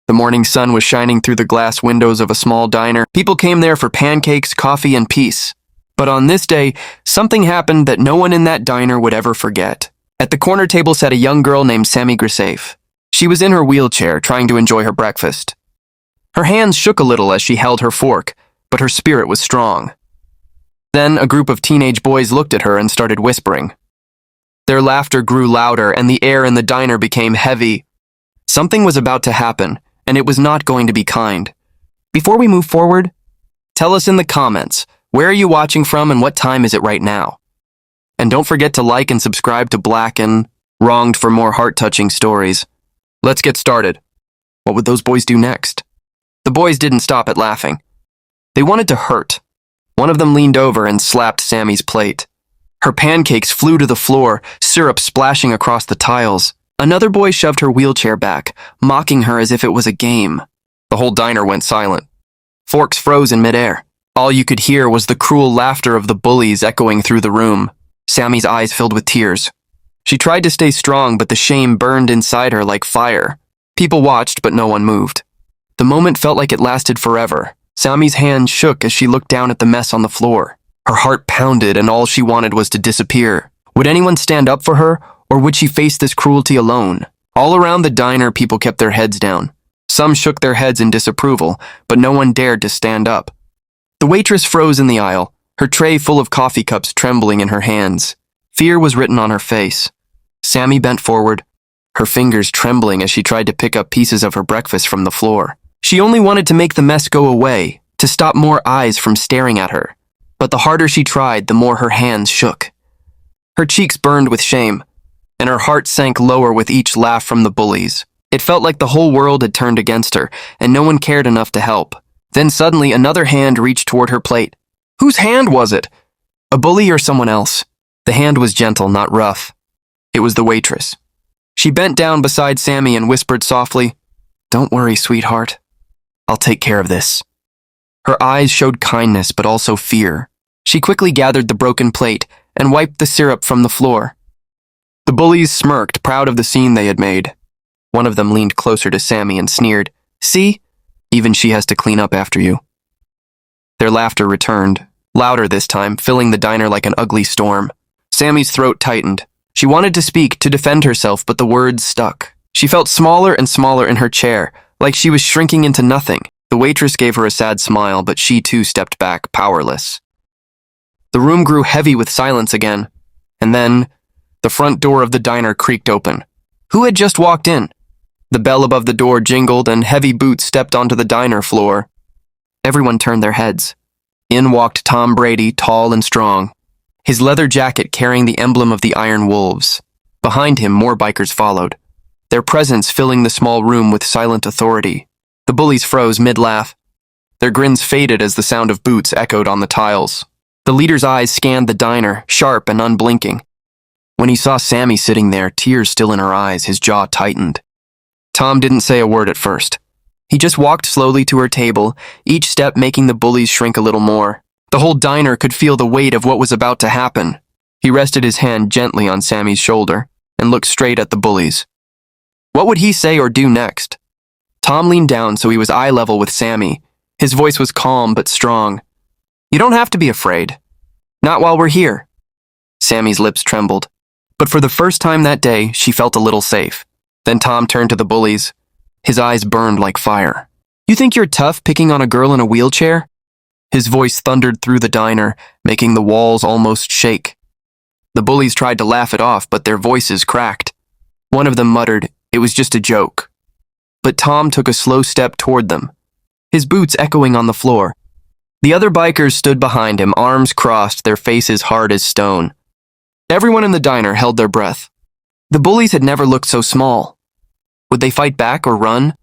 The morning sun was shining through the glass windows of a small diner. People came there for pancakes, coffee, and peace. But on this day, something happened that no one in that diner would ever forget. At the corner table sat a young girl named Sammy Grisafe. She was in her wheelchair, trying to enjoy her breakfast. Her hands shook a little as she held her fork, but her spirit was strong. Then a group of teenage boys looked at her and started whispering. Their laughter grew louder, and the air in the diner became heavy. Something was about to happen, and it was not going to be kind. Before we move forward, tell us in the comments, where are you watching from and what time is it right now? And don't forget to like and subscribe to Black and Wronged for more heart-touching stories. Let's get started. What would those boys do next? The boys didn't stop at laughing. They wanted to hurt. One of them leaned over and slapped Sammy's plate. Her pancakes flew to the floor, syrup splashing across the tiles. Another boy shoved her wheelchair back, mocking her as if it was a game. The whole diner went silent. Forks froze in midair. All you could hear was the cruel laughter of the bullies echoing through the room. Sammy's eyes filled with tears. She tried to stay strong, but the shame burned inside her like fire. People watched, but no one moved. The moment felt like it lasted forever. Sammy's hand shook as she looked down at the mess on the floor. Her heart pounded, and all she wanted was to disappear. Would anyone stand up for her, or would she face this cruelty alone? All around the diner, people kept their heads down. Some shook their heads in disapproval, but no one dared to stand up. The waitress froze in the aisle, her tray full of coffee cups trembling in her hands. Fear was written on her face. Sammy bent forward, her fingers trembling as she tried to pick up pieces of her breakfast from the floor. She only wanted to make the mess go away, to stop more eyes from staring at her. But the harder she tried, the more her hands shook. Her cheeks burned with shame, and her heart sank lower with each laugh from the bullies. It felt like the whole world had turned against her, and no one cared enough to help. Then suddenly another hand reached toward her plate. Whose hand was it? A bully or someone else? The hand was gentle, not rough. It was the waitress. She bent down beside Sammy and whispered softly, "Don't worry, sweetheart. I'll take care of this." Her eyes showed kindness, but also fear. She quickly gathered the broken plate and wiped the syrup from the floor. The bullies smirked, proud of the scene they had made. One of them leaned closer to Sammy and sneered, "See? Even she has to clean up after you." Their laughter returned, louder this time, filling the diner like an ugly storm. Sammy's throat tightened. She wanted to speak, to defend herself, but the words stuck. She felt smaller and smaller in her chair, like she was shrinking into nothing. The waitress gave her a sad smile, but she too stepped back, powerless. The room grew heavy with silence again, and then the front door of the diner creaked open. Who had just walked in? The bell above the door jingled, and heavy boots stepped onto the diner floor. Everyone turned their heads. In walked Tom Brady, tall and strong, his leather jacket carrying the emblem of the Iron Wolves. Behind him, more bikers followed, their presence filling the small room with silent authority. The bullies froze mid-laugh. Their grins faded as the sound of boots echoed on the tiles. The leader's eyes scanned the diner, sharp and unblinking. When he saw Sammy sitting there, tears still in her eyes, his jaw tightened. Tom didn't say a word at first. He just walked slowly to her table, each step making the bullies shrink a little more. The whole diner could feel the weight of what was about to happen. He rested his hand gently on Sammy's shoulder and looked straight at the bullies. What would he say or do next? Tom leaned down so he was eye level with Sammy. His voice was calm but strong. "You don't have to be afraid. Not while we're here." Sammy's lips trembled. But for the first time that day, she felt a little safe. Then Tom turned to the bullies. His eyes burned like fire. "You think you're tough picking on a girl in a wheelchair?" His voice thundered through the diner, making the walls almost shake. The bullies tried to laugh it off, but their voices cracked. One of them muttered, "It was just a joke." But Tom took a slow step toward them, his boots echoing on the floor. The other bikers stood behind him, arms crossed, their faces hard as stone. Everyone in the diner held their breath. The bullies had never looked so small. Would they fight back or run?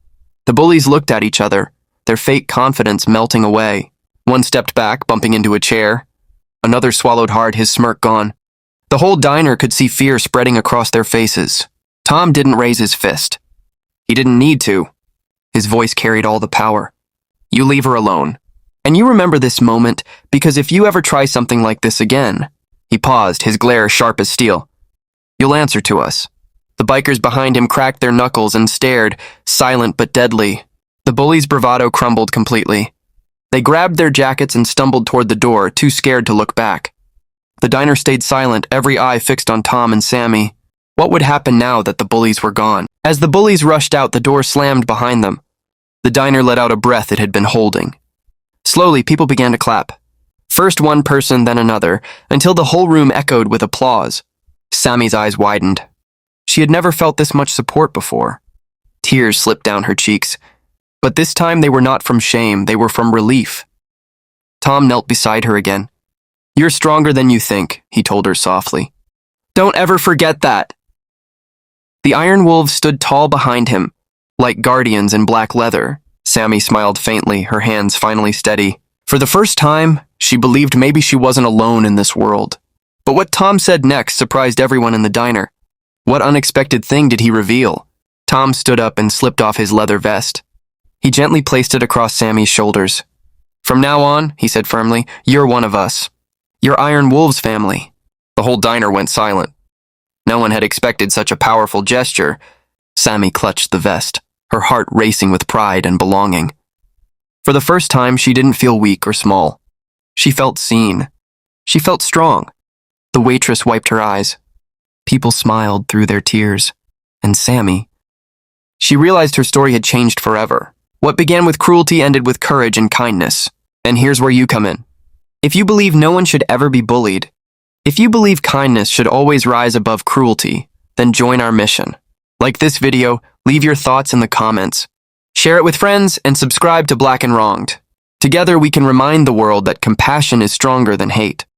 The bullies looked at each other, their fake confidence melting away. One stepped back, bumping into a chair. Another swallowed hard, his smirk gone. The whole diner could see fear spreading across their faces. Tom didn't raise his fist. He didn't need to. His voice carried all the power. "You leave her alone. And you remember this moment, because if you ever try something like this again..." He paused, his glare sharp as steel. "You'll answer to us." The bikers behind him cracked their knuckles and stared, silent but deadly. The bullies' bravado crumbled completely. They grabbed their jackets and stumbled toward the door, too scared to look back. The diner stayed silent, every eye fixed on Tom and Sammy. What would happen now that the bullies were gone? As the bullies rushed out, the door slammed behind them. The diner let out a breath it had been holding. Slowly, people began to clap. First one person, then another, until the whole room echoed with applause. Sammy's eyes widened. She had never felt this much support before. Tears slipped down her cheeks. But this time they were not from shame, they were from relief. Tom knelt beside her again. "You're stronger than you think," he told her softly. "Don't ever forget that." The Iron Wolves stood tall behind him, like guardians in black leather. Sammy smiled faintly, her hands finally steady. For the first time, she believed maybe she wasn't alone in this world. But what Tom said next surprised everyone in the diner. What unexpected thing did he reveal? Tom stood up and slipped off his leather vest. He gently placed it across Sammy's shoulders. "From now on," he said firmly, "you're one of us. You're Iron Wolves family." The whole diner went silent. No one had expected such a powerful gesture. Sammy clutched the vest, her heart racing with pride and belonging. For the first time, she didn't feel weak or small. She felt seen. She felt strong. The waitress wiped her eyes. People smiled through their tears. And Sammy. She realized her story had changed forever. What began with cruelty ended with courage and kindness. And here's where you come in. If you believe no one should ever be bullied, if you believe kindness should always rise above cruelty, then join our mission. Like this video, leave your thoughts in the comments. Share it with friends and subscribe to Black and Wronged. Together we can remind the world that compassion is stronger than hate.